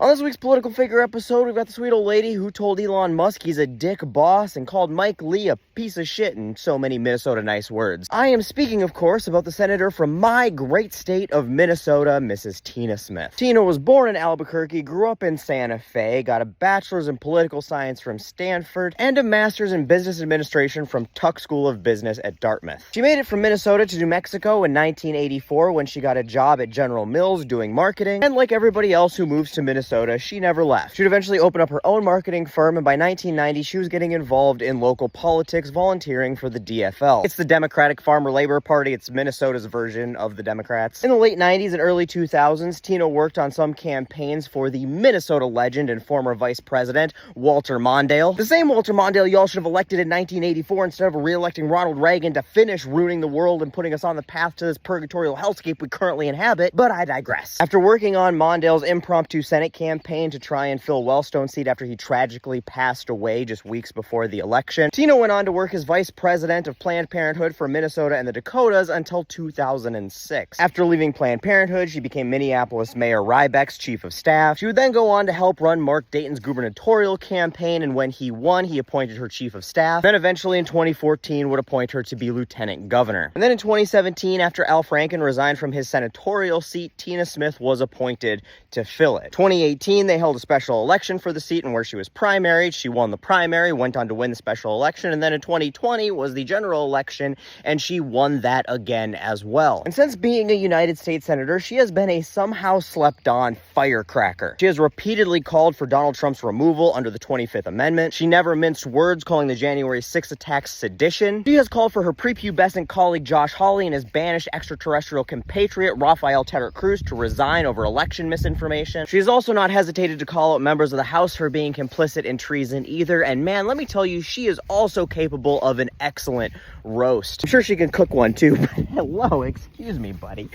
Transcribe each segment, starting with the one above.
On this week's Political Figure episode, we've got the sweet old lady who told Elon Musk he's a dick boss and called Mike Lee a piece of shit in so many Minnesota nice words. I am speaking, of course, about the senator from my great state of Minnesota, Mrs. Tina Smith. Tina was born in Albuquerque, grew up in Santa Fe, got a bachelor's in political science from Stanford, and a master's in business administration from Tuck School of Business at Dartmouth. She made it from Minnesota to New Mexico in 1984 when she got a job at General Mills doing marketing, and like everybody else who moves to Minnesota, she never left. She'd eventually open up her own marketing firm, and by 1990, she was getting involved in local politics, volunteering for the DFL. It's the Democratic Farmer Labor Party. It's Minnesota's version of the Democrats. In the late 90s and early 2000s, Tina worked on some campaigns for the Minnesota legend and former vice president, Walter Mondale. The same Walter Mondale y'all should have elected in 1984 instead of re-electing Ronald Reagan to finish ruining the world and putting us on the path to this purgatorial hellscape we currently inhabit, but I digress. After working on Mondale's impromptu Senate campaign to try and fill Wellstone's seat after he tragically passed away just weeks before the election, Tina went on to work as vice president of Planned Parenthood for Minnesota and the Dakotas until 2006. After leaving Planned Parenthood, she became Minneapolis Mayor Rybeck's chief of staff. She would then go on to help run Mark Dayton's gubernatorial campaign, and when he won, he appointed her chief of staff. Then eventually in 2014 would appoint her to be lieutenant governor. And then in 2017, after Al Franken resigned from his senatorial seat, Tina Smith was appointed to fill it. 2018, they held a special election for the seat, and where she was primaried, she won the primary, went on to win the special election, and then in 2020 was the general election, and she won that again as well. And since being a United States Senator, she has been a somehow slept-on firecracker. She has repeatedly called for Donald Trump's removal under the 25th Amendment. She never minced words, calling the January 6th attacks sedition. She has called for her prepubescent colleague Josh Hawley and his banished extraterrestrial compatriot Rafael Terra Cruz to resign over election misinformation. She has also not hesitated to call out members of the House for being complicit in treason either, and man, let me tell you, she is also capable of an excellent roast. I'm sure she can cook one too. Hello, excuse me, buddy.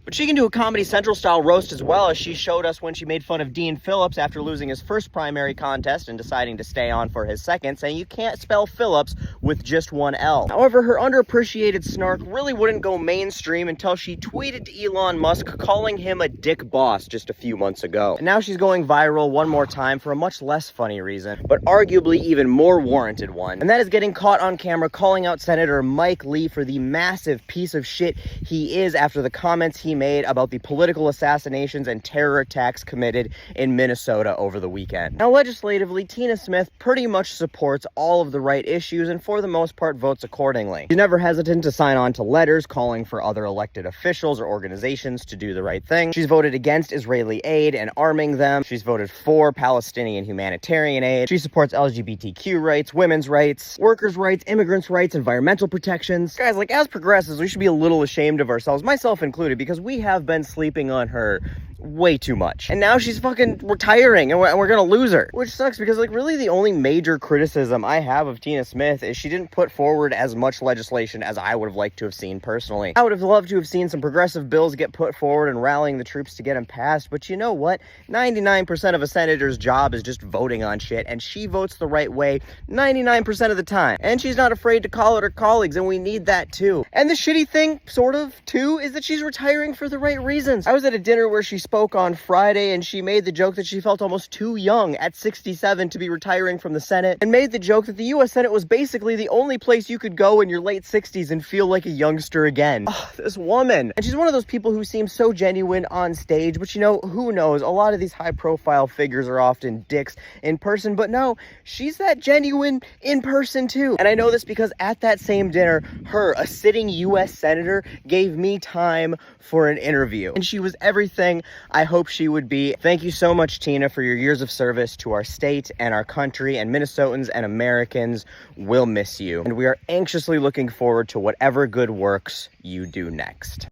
But she can do a Comedy Central style roast as well, as she showed us when she made fun of Dean Phillips after losing his first primary contest and deciding to stay on for his second, saying you can't spell Phillips with just one L. However, her underappreciated snark really wouldn't go mainstream until she tweeted to Elon Musk calling him a dick boss just a few months ago. And now she's going viral one more time for a much less funny reason, but arguably even more warranted one. And that is getting caught on camera calling out Senator Mike Lee for the massive piece of shit he is after the comments he made about the political assassinations and terror attacks committed in Minnesota over the weekend. Now, legislatively, Tina Smith pretty much supports all of the right issues and for the most part votes accordingly. She's never hesitant to sign on to letters calling for other elected officials or organizations to do the right thing. She's voted against Israeli aid and arming them. She's voted for Palestinian humanitarian aid. She supports LGBTQ rights, women's rights, workers' rights, immigrants' rights, environmental protections. Guys, like, as progressives, we should be a little ashamed of ourselves, myself included, because we have been sleeping on her way too much. And now she's fucking retiring and we're gonna lose her. Which sucks because, like, really the only major criticism I have of Tina Smith is she didn't put forward as much legislation as I would have liked to have seen personally. I would have loved to have seen some progressive bills get put forward and rallying the troops to get them passed, but you know what? 99% of a senator's job is just voting on shit, and she votes the right way 99% of the time. And she's not afraid to call out her colleagues, and we need that too. And the shitty thing, sort of, too, is that she's retiring for the right reasons. I was at a dinner where she spoke on Friday, and she made the joke that she felt almost too young at 67 to be retiring from the Senate, and made the joke that the U.S. Senate was basically the only place you could go in your late 60s and feel like a youngster again. Oh, this woman. And she's one of those people who seems so genuine on stage, but you know, who knows? A lot of these high-profile figures are often dicks in person, but no, she's that genuine in person too. And I know this because at that same dinner, her, a sitting U.S. Senator, gave me time for an interview, and she was everything I hope she would be. Thank you so much, Tina, for your years of service to our state and our country, and Minnesotans and Americans will miss you. And we are anxiously looking forward to whatever good works you do next.